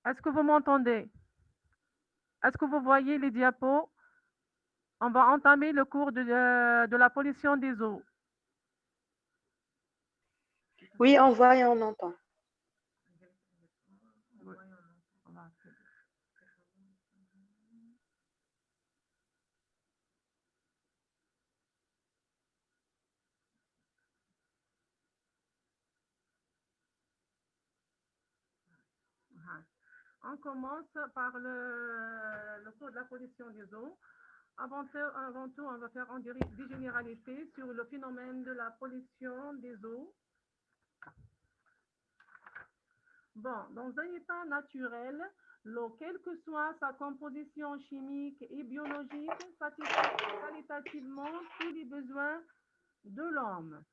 Est-ce que vous m'entendez? Est-ce que vous voyez les diapos? On va entamer le cours de la pollution des eaux. Oui, on voit et on entend. Oui. On commence par le cours de la pollution des eaux. Avant tout, on va faire des généralités sur le phénomène de la pollution des eaux. Bon, dans un état naturel, l'eau, quelle que soit sa composition chimique et biologique, satisfait qualitativement tous les besoins de l'homme.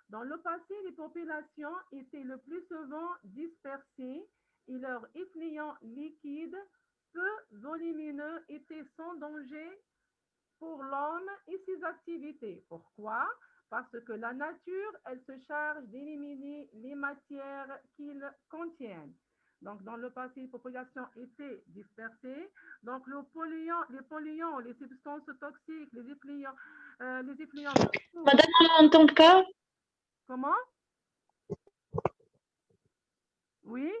Dans le passé, les populations étaient le plus souvent dispersées et leur effluent liquide, peu volumineux, était sans danger pour l'homme et ses activités. Pourquoi? Parce que la nature, elle se charge d'éliminer les matières qu'ils contiennent. Donc, dans le passé, les populations étaient dispersées. Donc, les polluants, les substances toxiques, les effluents. Madame, on n'entend pas. Comment? Oui?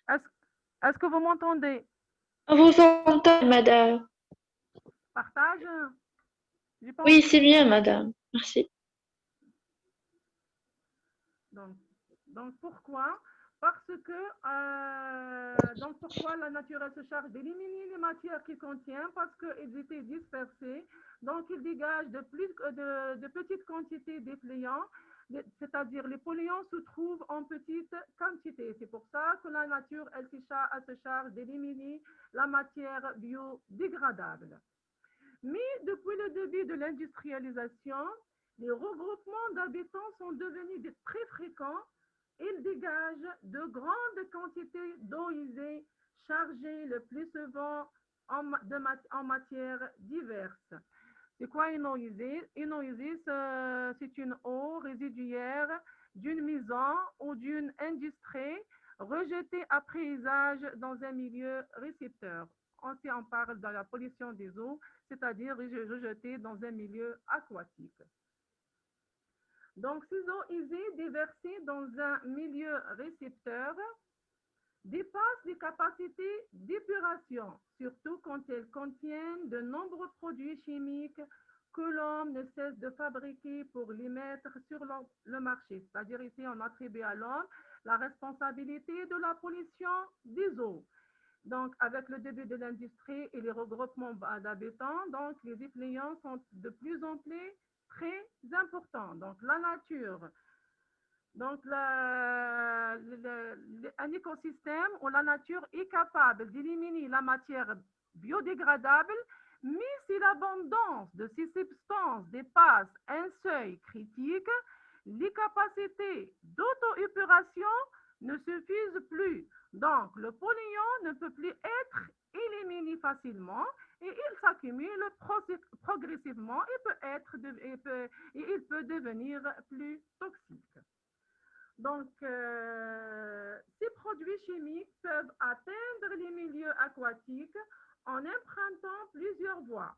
Est-ce que vous m'entendez? On vous entend, madame. Partage? Oui, c'est bien, madame. Merci. Donc pourquoi? Parce que pourquoi la nature elle se charge d'éliminer les matières qu'il contient parce qu'elles étaient dispersées, donc ils dégagent de petites quantités d'effluents, c'est-à-dire les polluants se trouvent en petite quantité. C'est pour ça que la nature elle se charge d'éliminer la matière biodégradable. Mais depuis le début de l'industrialisation, les regroupements d'habitants sont devenus très fréquents. Ils dégagent de grandes quantités d'eau usée, chargée le plus souvent en matières diverses. C'est quoi une eau usée? Une eau usée, c'est une eau résiduaire d'une maison ou d'une industrie rejetée après usage dans un milieu récepteur. Si on parle de la pollution des eaux, c'est-à-dire rejetée dans un milieu aquatique. Donc, ces eaux usées déversées dans un milieu récepteur dépassent les capacités d'épuration, surtout quand elles contiennent de nombreux produits chimiques que l'homme ne cesse de fabriquer pour les mettre sur le marché. C'est-à-dire ici, on attribue à l'homme la responsabilité de la pollution des eaux. Donc, avec le début de l'industrie et les regroupements d'habitants, donc les effluents sont de plus en plus très importants. Donc, la nature, donc un écosystème où la nature est capable d'éliminer la matière biodégradable, mais si l'abondance de ces substances dépasse un seuil critique, les capacités d'auto-épuration ne suffisent plus. Donc, le polluant ne peut plus être éliminé facilement et il s'accumule progressivement et il peut devenir plus toxique. Donc, ces produits chimiques peuvent atteindre les milieux aquatiques en empruntant plusieurs voies.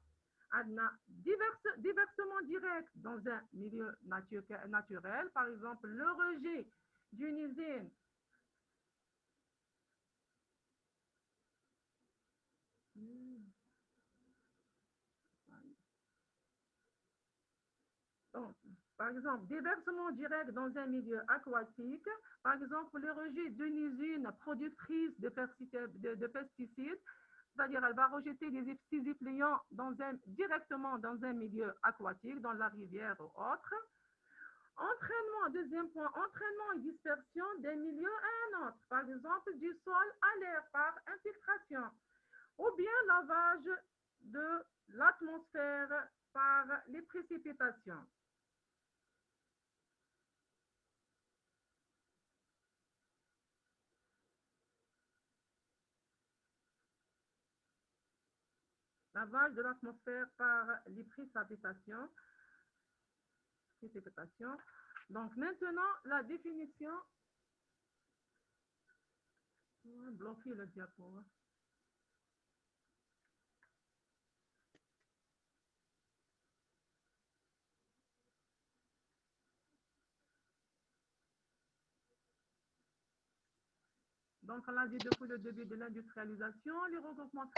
Diversement direct dans un milieu naturel, par exemple le rejet d'une usine. Donc, par exemple, déversement direct dans un milieu aquatique, par exemple le rejet d'une usine productrice de pesticides, c'est-à-dire elle va rejeter ces effluents directement dans un milieu aquatique, dans la rivière ou autre. Entraînement, deuxième point, entraînement et dispersion d'un milieu à un autre, par exemple du sol à l'air par infiltration, ou bien lavage de l'atmosphère par les précipitations. Lavage de l'atmosphère par les précipitations. Donc maintenant, la définition Bloquer le diapo. Hein. Donc, on a dit depuis le début de l'industrialisation, les regroupements.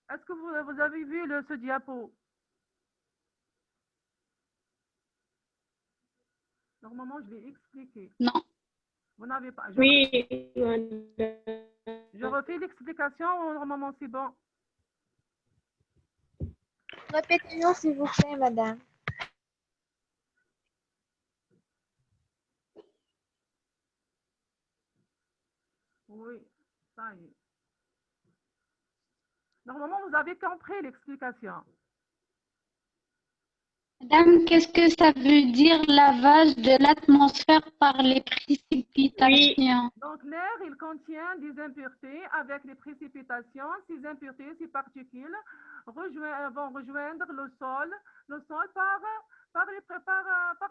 Est-ce que vous avez vu ce diapo? Normalement, je vais expliquer. Non. Vous n'avez pas. Oui. Je refais l'explication ou normalement c'est bon? Répétez-nous, s'il vous plaît, madame. Oui, ça y est. Normalement, vous avez compris l'explication. Madame, qu'est-ce que ça veut dire lavage de l'atmosphère par les précipitations? Donc, l'air, il contient des impuretés avec les précipitations. Ces impuretés, ces particules vont rejoindre le sol par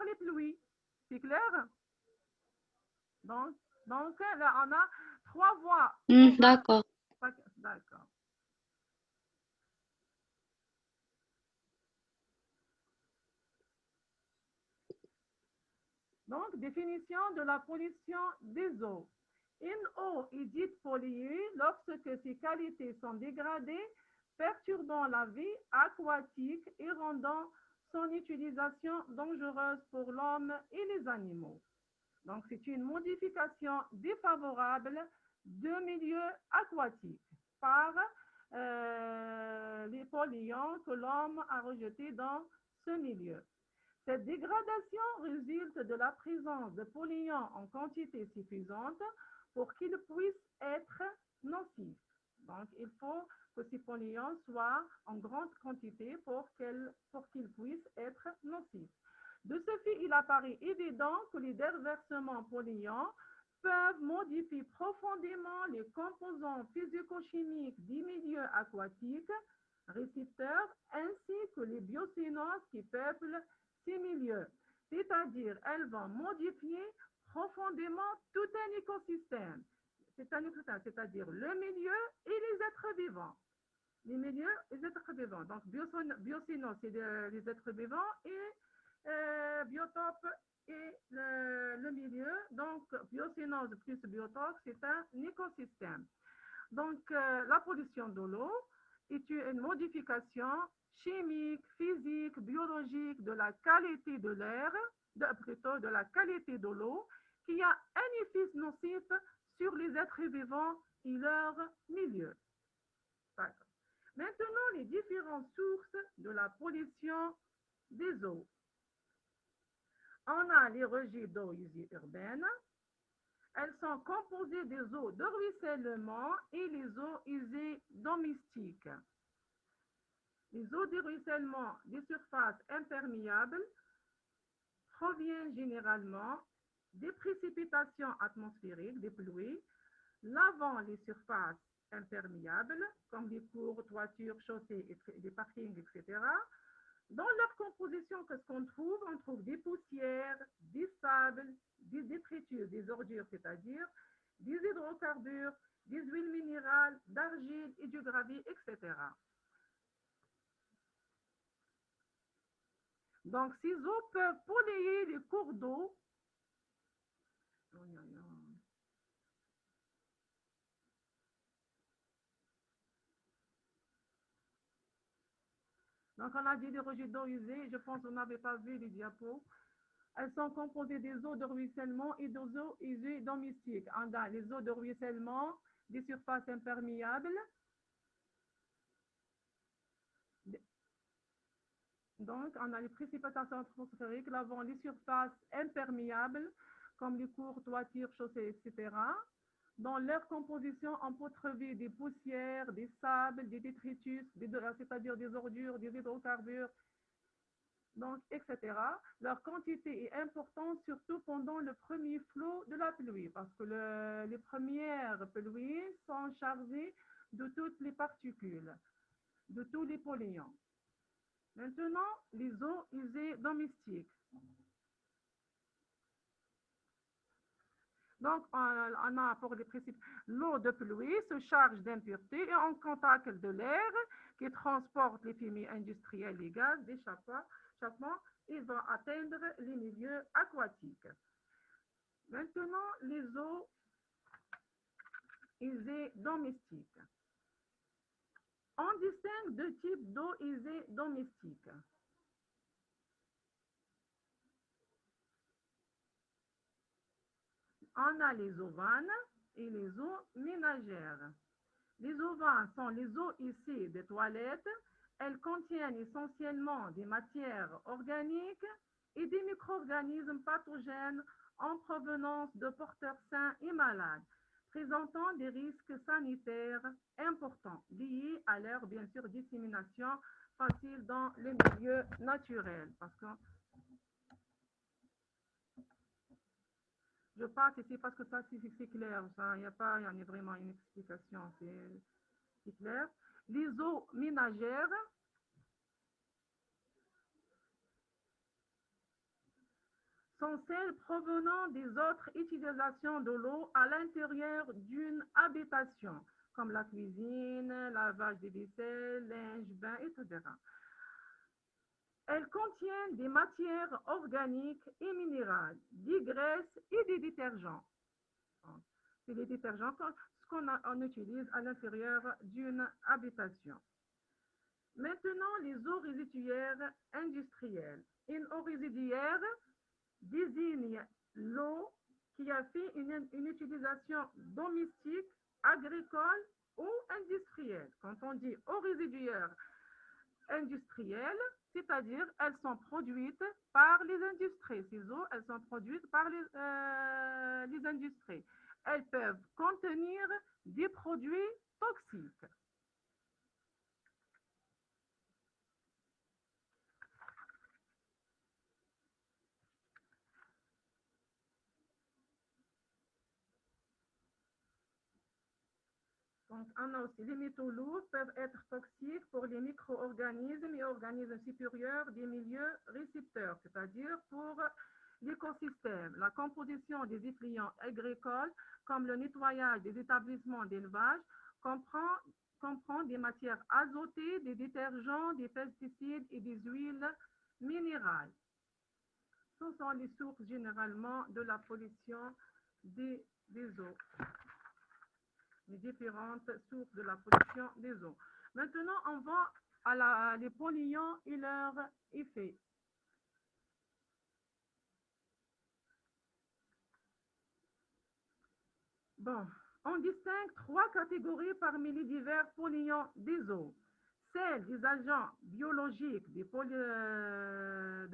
les pluies. C'est clair? Donc, là, on a 3 voies. D'accord. D'accord. Donc, définition de la pollution des eaux. Une eau est dite polluée lorsque ses qualités sont dégradées, perturbant la vie aquatique et rendant son utilisation dangereuse pour l'homme et les animaux. Donc, c'est une modification défavorable de milieu aquatique par les polluants que l'homme a rejetés dans ce milieu. Cette dégradation résulte de la présence de polluants en quantité suffisante pour qu'ils puissent être nocifs. Donc, il faut que ces polluants soient en grande quantité pour qu'ils puissent être nocifs. De ce fait, il apparaît évident que les déversements polluants peuvent modifier profondément les composants physico-chimiques des milieux aquatiques, récepteurs, ainsi que les biocénoses qui peuplent ces milieux. C'est-à-dire, elles vont modifier profondément tout un écosystème. C'est-à-dire le milieu et les êtres vivants. Les milieux et les êtres vivants. Donc, biocénose, c'est les êtres vivants et biotope et le milieu. Donc, biocénose plus biotope, c'est un écosystème. Donc, la pollution de l'eau est une modification chimique, physique, biologique de la qualité de l'air, plutôt de la qualité de l'eau, qui a un effet nocif sur les êtres vivants et leur milieu. Maintenant, les différentes sources de la pollution des eaux. On a les rejets d'eau usée urbaine. Elles sont composées des eaux de ruissellement et les eaux usées domestiques. Les eaux de ruissellement des surfaces imperméables proviennent généralement des précipitations atmosphériques, des pluies, lavant les surfaces imperméables, comme les cours, toitures, chaussées, des parkings, etc. Dans leur composition, qu'est-ce qu'on trouve? On trouve des poussières, des sables, des détritus, des ordures, c'est-à-dire des hydrocarbures, des huiles minérales, d'argile et du gravier, etc. Donc, ces eaux peuvent polluer les cours d'eau. Donc, on a dit des rejets d'eau usés. Je pense qu'on n'avait pas vu les diapos. Elles sont composées des eaux de ruissellement et des eaux usées domestiques. On a les eaux de ruissellement des surfaces imperméables. Donc, on a les précipitations atmosphériques lavant les surfaces imperméables, comme les cours, toitures, chaussées, etc. Dans leur composition, on peut trouver des poussières, des sables, des détritus, c'est-à-dire des ordures, des hydrocarbures, donc, etc. Leur quantité est importante, surtout pendant le premier flot de la pluie, parce que les premières pluies sont chargées de toutes les particules, de tous les polluants. Maintenant, les eaux usées domestiques. Donc, on a pour les principes, l'eau de pluie se charge d'impuretés et en contact de l'air qui transporte les fumies industrielles, les gaz d'échappement, il va atteindre les milieux aquatiques. Maintenant, les eaux usées domestiques. On distingue deux types d'eau usée domestique. On a les eaux vannes et les eaux ménagères. Les eaux vannes sont les eaux issues des toilettes. Elles contiennent essentiellement des matières organiques et des micro-organismes pathogènes en provenance de porteurs sains et malades, présentant des risques sanitaires importants liés à leur, bien sûr, dissémination facile dans le milieu naturel. Parce que je passe ici parce que ça, c'est clair. Il n'y a pas vraiment une explication. C'est clair. Les eaux ménagères sont celles provenant des autres utilisations de l'eau à l'intérieur d'une habitation, comme la cuisine, lavage des vaisselles, linge, bain, etc. Elles contiennent des matières organiques et minérales, des graisses et des détergents. C'est les détergents qu'on utilise à l'intérieur d'une habitation. Maintenant, les eaux résiduaires industrielles. Une eau résiduaire désigne l'eau qui a fait une utilisation domestique, agricole ou industrielle. Quand on dit eau résiduaire industrielle, c'est-à-dire elles sont produites par les industries. Ces eaux, elles sont produites par les industries. Elles peuvent contenir des produits toxiques. Donc, on a aussi les métaux lourds peuvent être toxiques pour les micro-organismes et organismes supérieurs des milieux récepteurs, c'est-à-dire pour l'écosystème. La composition des effluents agricoles, comme le nettoyage des établissements d'élevage, comprend des matières azotées, des détergents, des pesticides et des huiles minérales. Ce sont les sources généralement de la pollution des eaux. Les différentes sources de la pollution des eaux. Maintenant, on va à les polluants et leurs effets. Bon, on distingue trois catégories parmi les divers polluants des eaux. Celles des agents biologiques de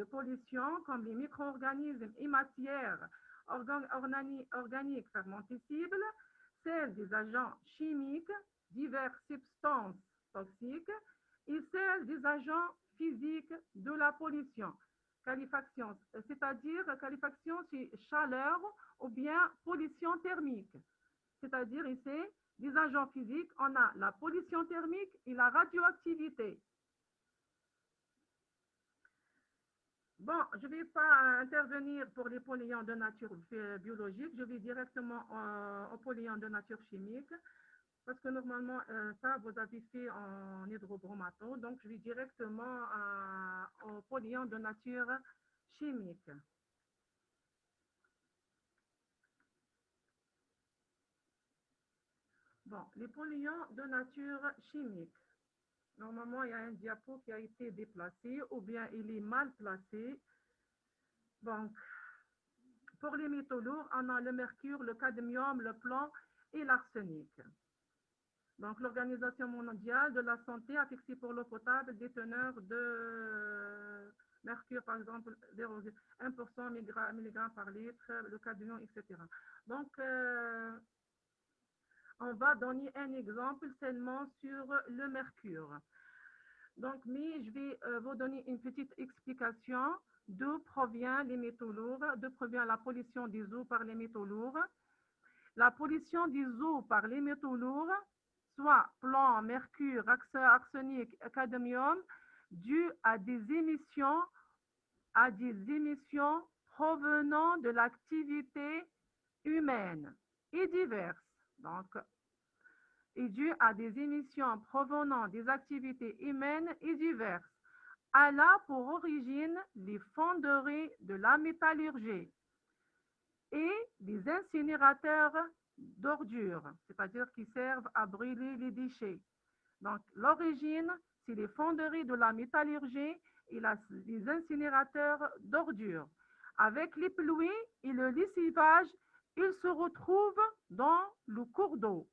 pollution, comme les micro-organismes et matières organiques fermentescibles, celles des agents chimiques, diverses substances toxiques, et celles des agents physiques de la pollution. Qualification, c'est-à-dire qualification, c'est chaleur ou bien pollution thermique. C'est-à-dire ici, des agents physiques, on a la pollution thermique et la radioactivité. Bon, je ne vais pas intervenir pour les polluants de nature biologique, je vais directement aux polluants de nature chimique, parce que normalement, ça, vous avez fait en hydrobromato, donc je vais directement aux polluants de nature chimique. Bon, les polluants de nature chimique. Normalement, il y a un diapo qui a été déplacé ou bien il est mal placé. Donc, pour les métaux lourds, on a le mercure, le cadmium, le plomb et l'arsenic. Donc, l'Organisation mondiale de la santé a fixé pour l'eau potable des teneurs de mercure, par exemple, 1% mg par litre, le cadmium, etc. Donc, on va donner un exemple seulement sur le mercure. Donc, mais je vais vous donner une petite explication d'où provient les métaux lourds, d'où provient la pollution des eaux par les métaux lourds. La pollution des eaux par les métaux lourds, soit plomb, mercure, arsenic, cadmium, due à des émissions provenant de l'activité humaines et diverses, donc, est due à des émissions provenant des activités humaines et diverses. Elle a pour origine les fonderies de la métallurgie et les incinérateurs d'ordures, c'est-à-dire qui servent à brûler les déchets. Donc, l'origine, c'est les fonderies de la métallurgie et les incinérateurs d'ordures. Avec les pluies et le lessivage, ils se retrouvent dans le cours d'eau.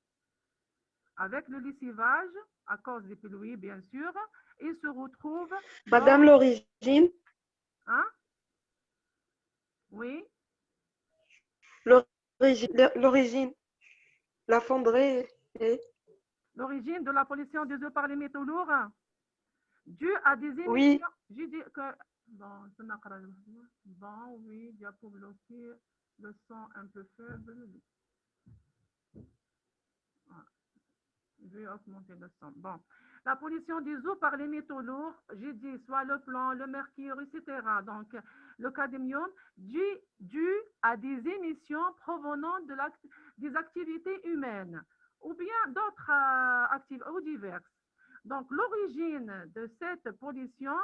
Avec le lessivage, à cause des pluies, bien sûr, ils se retrouvent Madame, l'origine, Hein? Oui, l'origine, la fonderie est... l'origine de la pollution des eaux par les métaux lourds due à des émissions. Oui, J'ai dit que. Bon, bon, oui, il y a pour bloquer le son un peu faible. Voilà. Je vais augmenter le son. Bon. La pollution des eaux par les métaux lourds, j'ai dit soit le plomb, le mercure, etc. Donc, le cadmium, dû à des émissions provenant des activités humaines ou bien d'autres activités ou diverses. Donc, l'origine de cette pollution,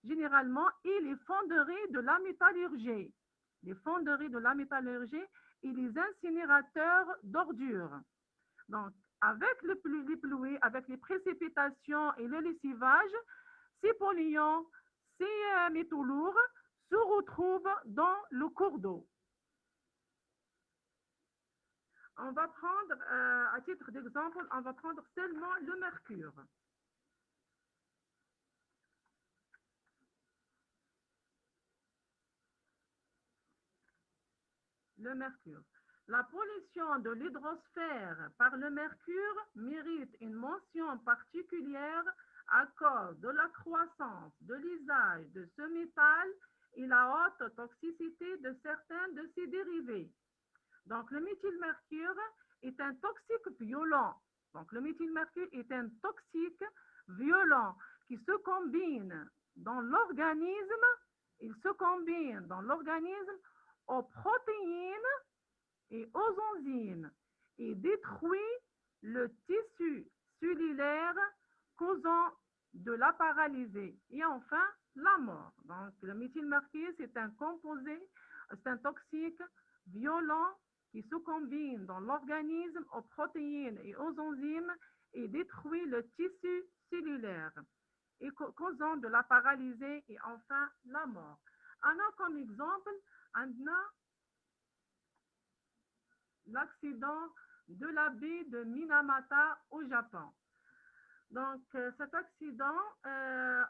généralement, est les fonderies de la métallurgie. Les fonderies de la métallurgie et les incinérateurs d'ordures. Donc, avec les pluies, avec les précipitations et le lessivage, ces polluants, ces métaux lourds se retrouvent dans le cours d'eau. On va prendre, à titre d'exemple, on va prendre seulement le mercure. Le mercure. La pollution de l'hydrosphère par le mercure mérite une mention particulière à cause de la croissance de l'usage de ce métal et la haute toxicité de certains de ses dérivés. Donc, le méthylmercure est un toxique violent. Donc, le méthylmercure est un toxique violent qui se combine dans l'organisme, il se combine dans l'organisme aux protéines et aux enzymes et détruit le tissu cellulaire causant de la paralysie et enfin la mort. Donc, le méthylmercure, c'est un composé, c'est un toxique violent qui se combine dans l'organisme aux protéines et aux enzymes et détruit le tissu cellulaire et causant de la paralysie et enfin la mort. On a comme exemple, on a l'accident de la baie de Minamata au Japon. Donc, cet accident,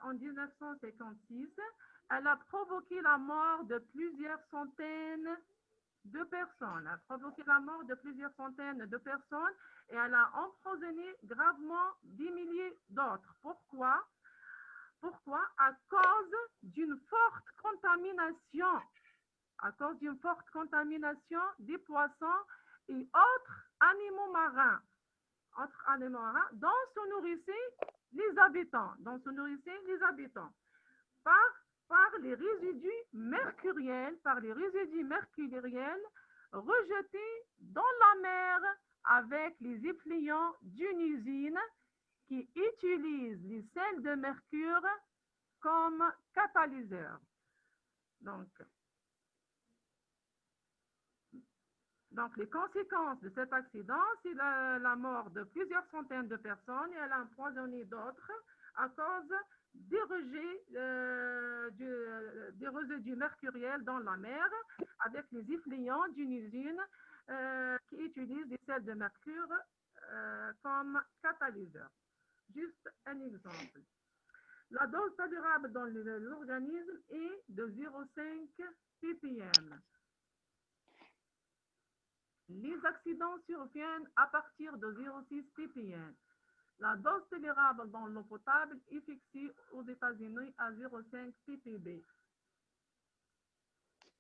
en 1956, elle a provoqué la mort de plusieurs centaines de personnes. Elle a provoqué la mort de plusieurs centaines de personnes et elle a empoisonné gravement des milliers d'autres. Pourquoi? Pourquoi? À cause d'une forte contamination. À cause d'une forte contamination des poissons et autres animaux marins. Dont se nourrissaient les habitants. Par les résidus mercuriels, rejetés dans la mer avec les effluents d'une usine qui utilise les sels de mercure comme catalyseur. Donc, les conséquences de cet accident, c'est la mort de plusieurs centaines de personnes et elle a empoisonné d'autres à cause des résidus mercuriels dans la mer avec les effluents d'une usine qui utilise des sels de mercure comme catalyseur. Juste un exemple. La dose tolérable dans l'organisme est de 0,5 ppm. Les accidents surviennent à partir de 0,6 ppm. La dose tolérable dans l'eau potable est fixée aux États-Unis à 0,5 ppb.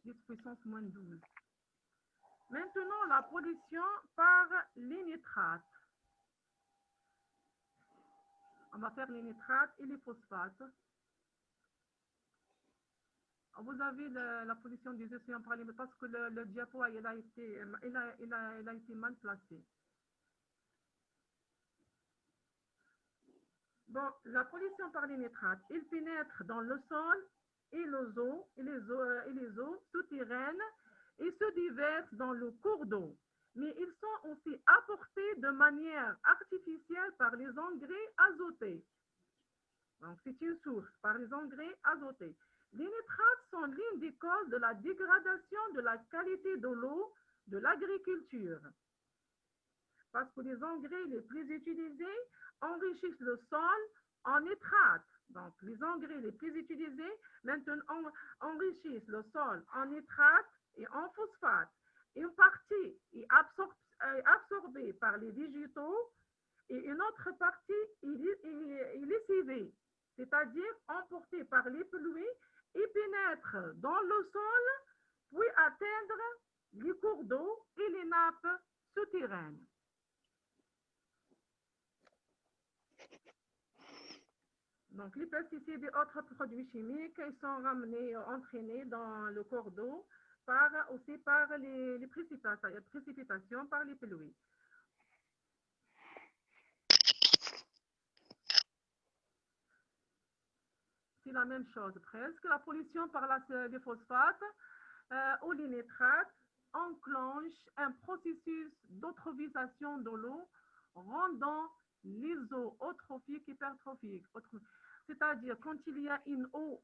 10 puissance moins 12. Maintenant, la pollution par les nitrates. On va faire les nitrates et les phosphates. Vous avez la pollution des océans par les parce que le diapo il a été mal placé. Bon, la pollution par les nitrates, il pénètre dans le sol et les eaux souterraines et se déversent dans le cours d'eau. Mais ils sont aussi apportés de manière artificielle par les engrais azotés. Donc, c'est une source par les engrais azotés. Les nitrates sont l'une des causes de la dégradation de la qualité de l'eau de l'agriculture. Parce que les engrais les plus utilisés enrichissent le sol en nitrates. Donc, les engrais les plus utilisés maintenant enrichissent le sol en nitrates et en phosphate. Une partie est absorbée par les végétaux et une autre partie est lessivée, c'est-à-dire emportée par les pluies et pénètre dans le sol, puis atteindre les cours d'eau et les nappes souterraines. Donc, les pesticides et autres produits chimiques ils sont entraînés dans le cours d'eau aussi par les précipitations, par les pluies. C'est la même chose presque. La pollution par les phosphates ou les nitrates enclenche un processus d'eutrophisation de l'eau, rendant les eaux eutrophiques hypertrophiques. C'est-à-dire, quand il y a une eau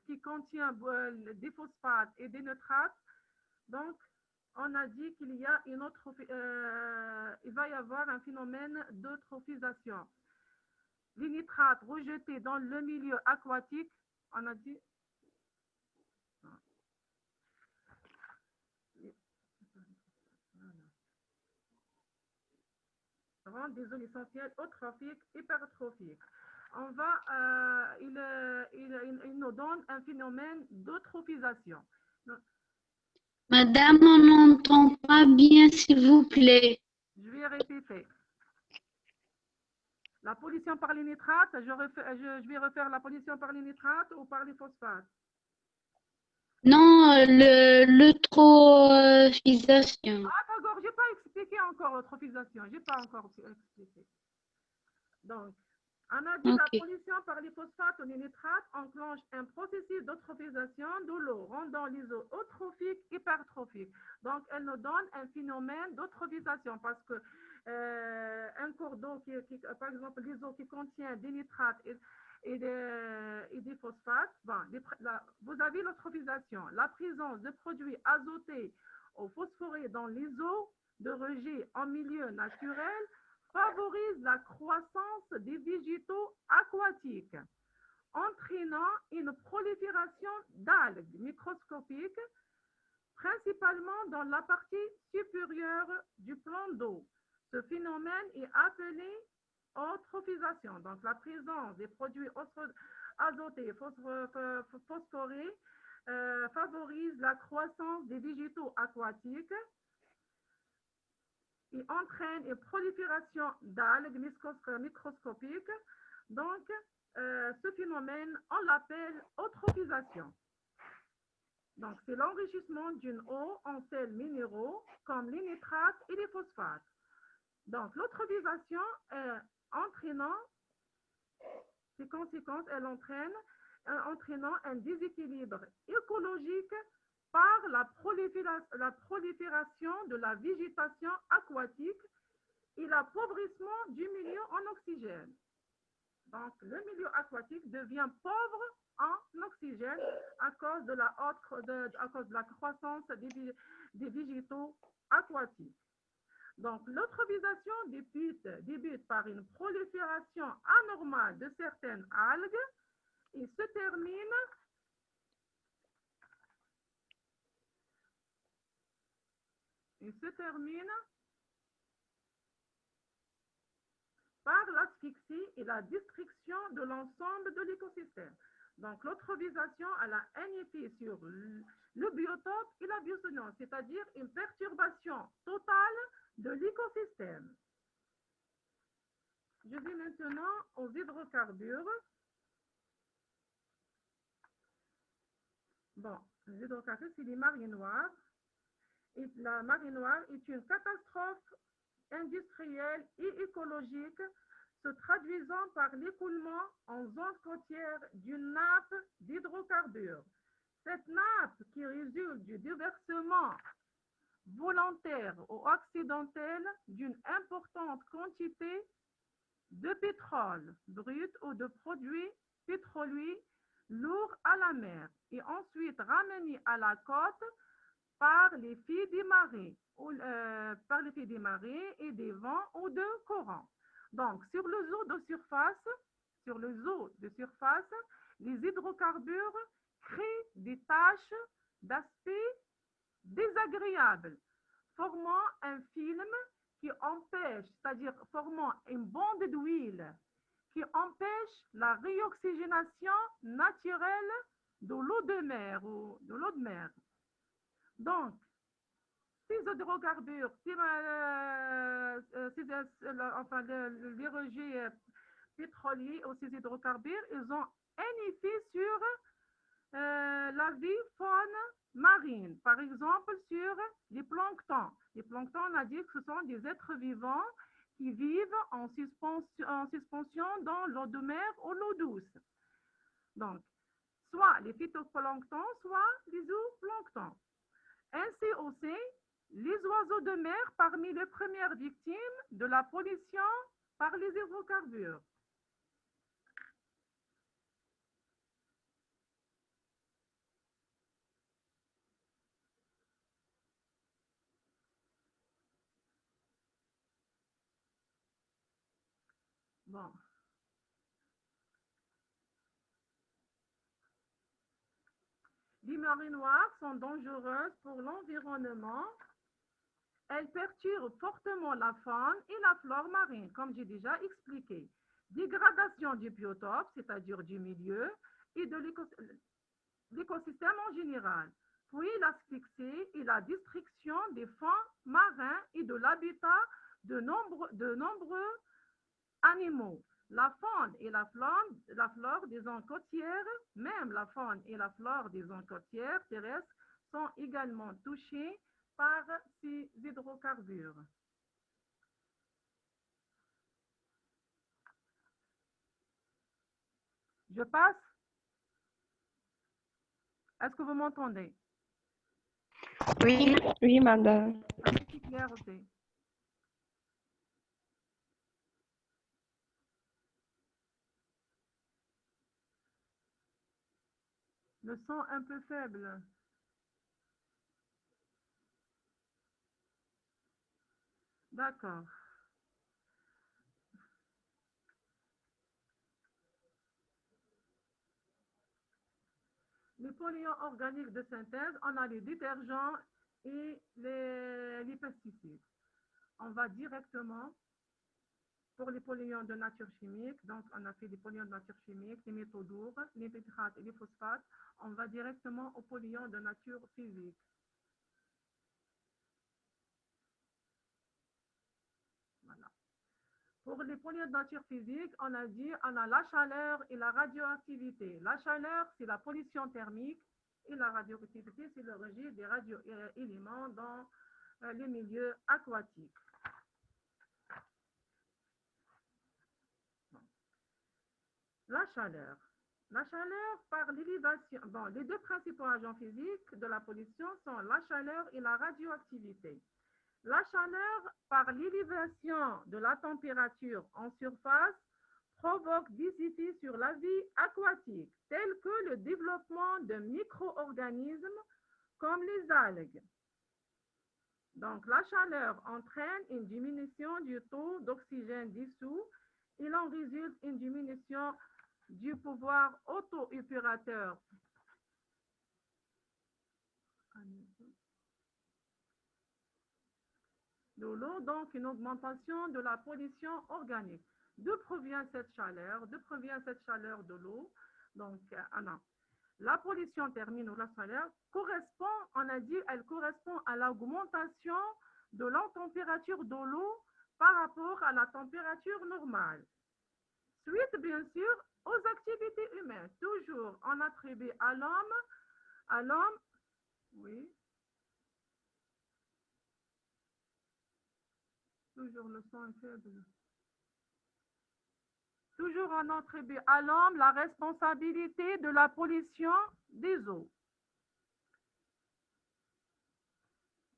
qui contient des phosphates et des nitrates, donc on a dit qu'il y a il va y avoir un phénomène d'eutrophisation. Les nitrates rejetés dans le milieu aquatique, on a dit rendent des eaux essentielles eutrophiques, hypertrophiques. Il nous donne un phénomène d'eutrophisation. Madame, on n'entend pas bien, s'il vous plaît. Je vais répéter. La pollution par les nitrates, je vais refaire la pollution par les nitrates ou par les phosphates. Non, l'eutrophisation. Ah d'accord, je n'ai pas expliqué encore l'eutrophisation. Je n'ai pas encore expliqué. Donc, on a dit la pollution par les phosphates ou les nitrates enclenche un processus d'eutrophisation de l'eau, rendant les eaux eutrophiques, hypertrophiques. Donc, elle nous donne un phénomène d'eutrophisation parce que un cours d'eau, par exemple, les eaux qui contiennent des nitrates et des phosphates, vous avez l'eutrophisation. La présence de produits azotés ou phosphorés dans les eaux de rejet en milieu naturel favorise la croissance des végétaux aquatiques, entraînant une prolifération d'algues microscopiques, principalement dans la partie supérieure du plan d'eau. Ce phénomène est appelé eutrophisation. Donc, la présence des produits azotés phosphorés favorise la croissance des végétaux aquatiques et entraîne une prolifération d'algues microscopiques. Donc, ce phénomène, on l'appelle eutrophisation. Donc, c'est l'enrichissement d'une eau en sels minéraux comme les nitrates et les phosphates. Donc, l'eutrophisation entraînant ses conséquences, elle entraînant un déséquilibre écologique par la prolifération de la végétation aquatique et l'appauvrissement du milieu en oxygène. Donc, le milieu aquatique devient pauvre en oxygène à cause de la croissance des végétaux aquatiques. Donc, l'eutrophisation débute par une prolifération anormale de certaines algues et se termine par l'asphyxie et la destruction de l'ensemble de l'écosystème. Donc, l'eutrophisation a un effet sur le biotope et la biosynose, c'est-à-dire une perturbation totale de l'écosystème. Je vais maintenant aux hydrocarbures. Bon, les hydrocarbures, c'est les marées noires. Et la marée noire est une catastrophe industrielle et écologique se traduisant par l'écoulement en zone côtière d'une nappe d'hydrocarbures. Cette nappe qui résulte du déversement volontaire ou accidentel d'une importante quantité de pétrole brut ou de produits pétroliers lourds à la mer et ensuite ramenés à la côte par l'effet des marées, et des vents ou de courants. Donc, sur le zoo de surface, les hydrocarbures créent des taches d'aspect désagréable, formant un film qui empêche, c'est-à-dire formant une bande d'huile qui empêche la réoxygénation naturelle de l'eau de mer ou de l'eau de mer. Donc, ces hydrocarbures, enfin, les rejets pétroliers ou ces hydrocarbures, ils ont un effet sur la vie faune marine, par exemple sur les planctons. Les planctons, on a dit que ce sont des êtres vivants qui vivent en suspension dans l'eau de mer ou l'eau douce. Donc, soit les phytoplanctons, soit les zooplanctons. Ainsi aussi, les oiseaux de mer parmi les premières victimes de la pollution par les hydrocarbures. Bon. Les marées noires sont dangereuses pour l'environnement. Elles perturbent fortement la faune et la flore marine, comme j'ai déjà expliqué. Dégradation du biotope, c'est-à-dire du milieu, et de l'écosystème en général. Puis l'asphyxie et la destruction des fonds marins et de l'habitat de nombreux animaux. La faune et la flore des zones côtières, même la faune et la flore des zones côtières terrestres, sont également touchées par ces hydrocarbures. Je passe. Est-ce que vous m'entendez? Oui, oui, madame. C'est clair aussi. Le son un peu faible. D'accord. Les polluants organiques de synthèse, on a les détergents et les pesticides. On va directement pour les polluants de nature chimique. Donc, on a fait des polluants de nature chimique, les métaux lourds, les nitrates et les phosphates. On va directement aux polluants de nature physique. Voilà. Pour les polluants de nature physique, on a dit, on a la chaleur et la radioactivité. La chaleur, c'est la pollution thermique et la radioactivité, c'est le rejet des radioéléments dans les milieux aquatiques. La chaleur. La chaleur par l'élévation. Bon, les deux principaux agents physiques de la pollution sont la chaleur et la radioactivité. La chaleur par l'élévation de la température en surface provoque des effets sur la vie aquatique, tels que le développement de micro-organismes comme les algues. Donc, la chaleur entraîne une diminution du taux d'oxygène dissous. Il en résulte une diminution du pouvoir auto-épurateur de l'eau, donc une augmentation de la pollution organique. D'où provient cette chaleur? D'où provient cette chaleur de l'eau? Donc, non. La pollution thermique ou la chaleur correspond, on a dit, elle correspond à l'augmentation de la température de l'eau par rapport à la température normale. Suite, bien sûr, aux activités humaines. Toujours, on attribue à l'homme À l'homme, oui. Toujours le son est faible. Toujours en attribue à l'homme la responsabilité de la pollution des eaux.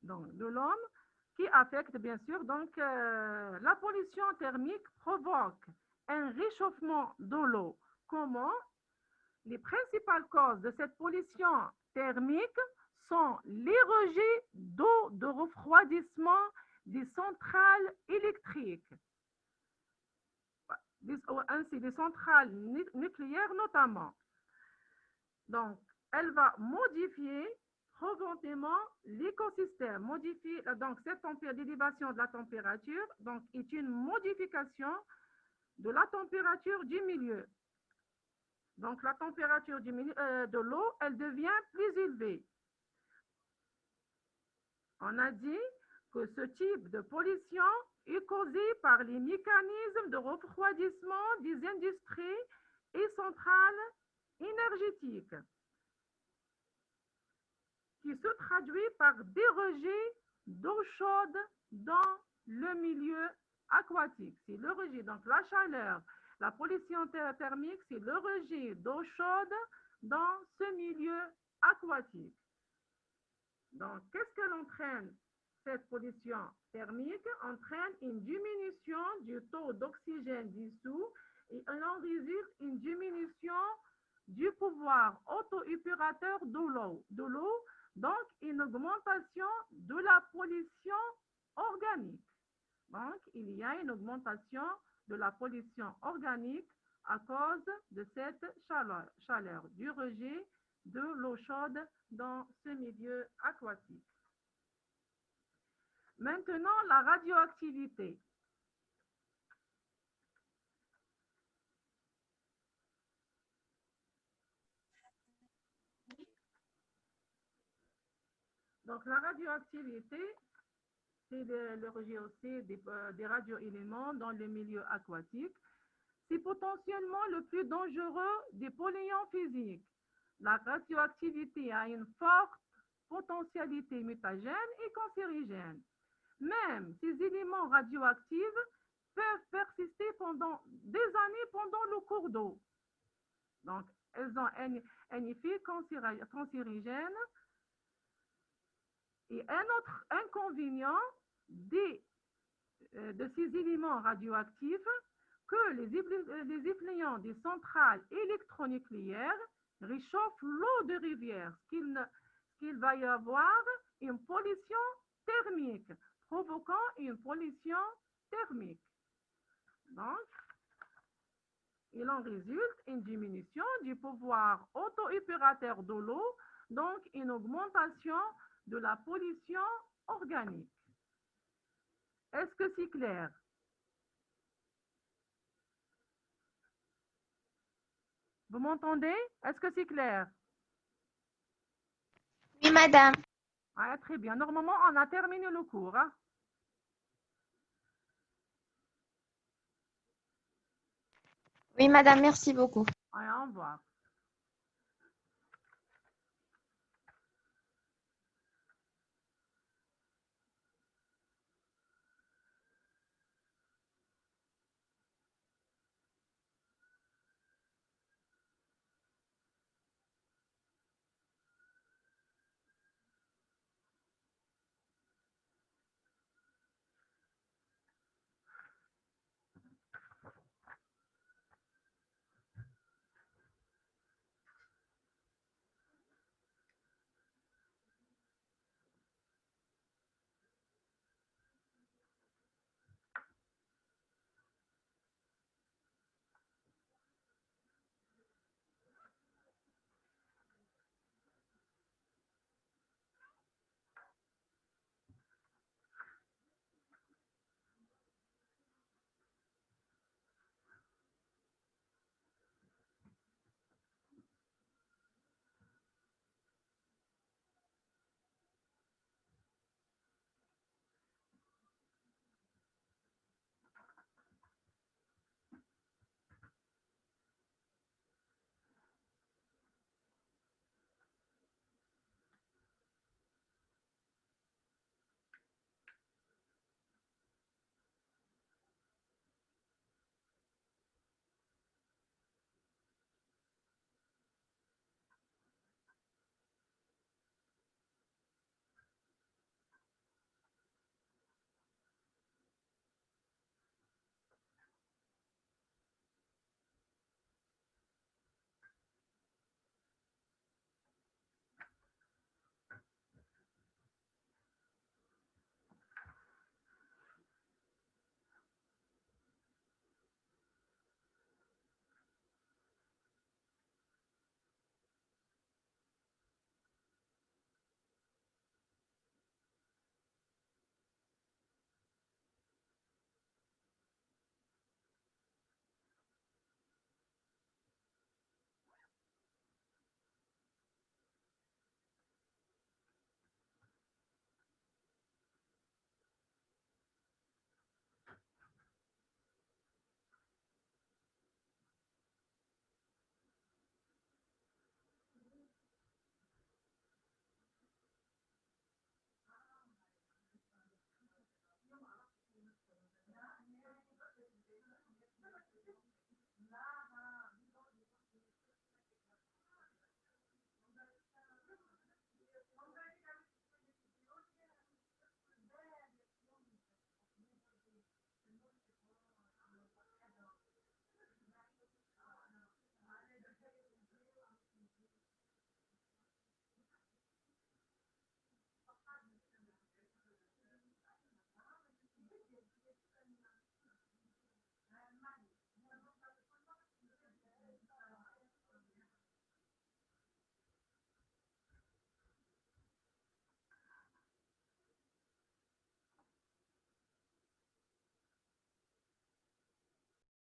Donc, de l'homme qui affecte bien sûr. Donc, la pollution thermique provoque un réchauffement de l'eau. Comment? Les principales causes de cette pollution thermique sont les rejets d'eau de refroidissement des centrales électriques, ainsi des centrales nucléaires notamment. Donc, elle va modifier profondément l'écosystème. Modifier, donc, cette élévation de la température donc, est une modification de la température du milieu. Donc, la température de l'eau, elle devient plus élevée. On a dit que ce type de pollution est causé par les mécanismes de refroidissement des industries et centrales énergétiques, qui se traduit par des rejets d'eau chaude dans le milieu aquatique. C'est le rejet, donc la chaleur. La pollution thermique, c'est le rejet d'eau chaude dans ce milieu aquatique. Donc, qu'est-ce que l'entraîne cette pollution thermique? Entraîne une diminution du taux d'oxygène dissous et il en résulte une diminution du pouvoir auto-épurateur de l'eau, donc une augmentation de la pollution organique. Donc, il y a une augmentation de la pollution organique à cause de cette chaleur, du rejet de l'eau chaude dans ce milieu aquatique. Maintenant, la radioactivité. Donc, la radioactivité, c'est le rejet aussi des radioéléments dans le milieu aquatique. C'est potentiellement le plus dangereux des polluants physiques. La radioactivité a une forte potentialité mutagène et cancérigène. Même ces éléments radioactifs peuvent persister pendant des années pendant le cours d'eau. Donc, elles ont un effet cancérigène. Et un autre inconvénient de ces éléments radioactifs, que les effluents des centrales électronucléaires réchauffent l'eau de rivière, qu'il va y avoir une pollution thermique, provoquant une pollution thermique. Donc, il en résulte une diminution du pouvoir auto-épurateur de l'eau, donc une augmentation de la pollution organique. Est-ce que c'est clair? Vous m'entendez? Est-ce que c'est clair? Oui, madame. Ah, très bien. Normalement, on a terminé le cours. Hein? Oui, madame, merci beaucoup. Allez, au revoir.